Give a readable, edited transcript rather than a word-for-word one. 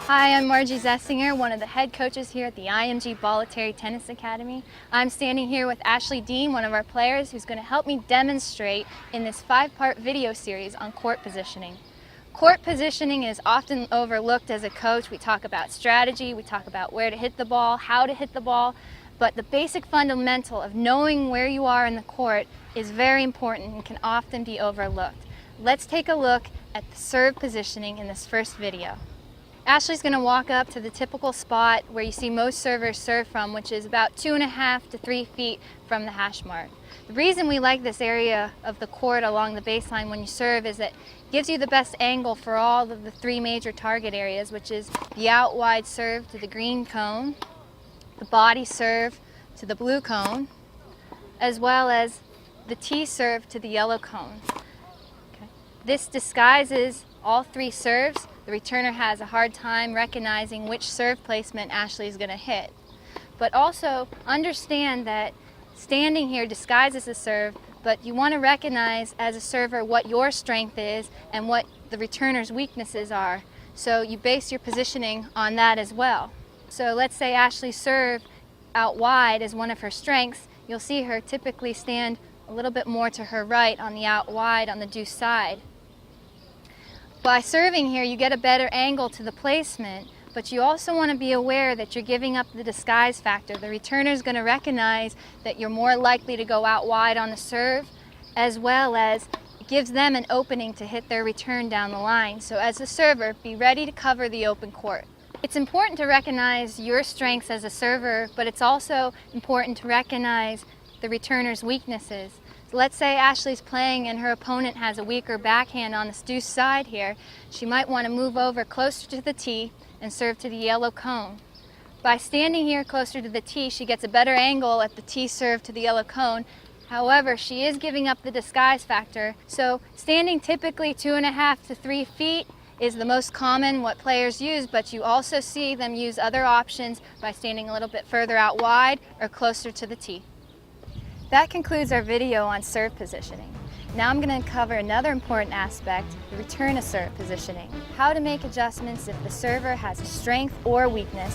Hi, I'm Margie Zessinger, one of the head coaches here at the IMG Voluntary Tennis Academy. I'm standing here with Ashley Dean, one of our players, who's going to help me demonstrate in this 5-part video series on court positioning. Court positioning is often overlooked as a coach. We talk about strategy, we talk about where to hit the ball, how to hit the ball, but the basic fundamental of knowing where you are in the court is very important and can often be overlooked. Let's take a look at the serve positioning in this first video. Ashley's going to walk up to the typical spot where you see most servers serve from, which is about 2.5 to 3 feet from the hash mark. The reason we like this area of the court along the baseline when you serve is that it gives you the best angle for all of the 3 major target areas, which is the out wide serve to the green cone, the body serve to the blue cone, as well as the tee serve to the yellow cone. Okay. This disguises all 3 serves. The returner has a hard time recognizing which serve placement Ashley is going to hit. But also understand that standing here disguises the serve, but you want to recognize as a server what your strength is and what the returner's weaknesses are. So you base your positioning on that as well. So let's say Ashley's serve out wide is one of her strengths. You'll see her typically stand a little bit more to her right on the out wide on the deuce side. By serving here, you get a better angle to the placement, but you also want to be aware that you're giving up the disguise factor. The returner is going to recognize that you're more likely to go out wide on the serve, as well as it gives them an opening to hit their return down the line. So as a server, be ready to cover the open court. It's important to recognize your strengths as a server, but it's also important to recognize the returner's weaknesses. So let's say Ashley's playing and her opponent has a weaker backhand on this deuce side here. She might want to move over closer to the tee and serve to the yellow cone. By standing here closer to the tee, she gets a better angle at the tee serve to the yellow cone. However, she is giving up the disguise factor. So standing typically 2.5 to 3 feet is the most common what players use, but you also see them use other options by standing a little bit further out wide or closer to the tee. That concludes our video on serve positioning. Now I'm going to cover another important aspect, the return of serve positioning. How to make adjustments if the server has a strength or weakness.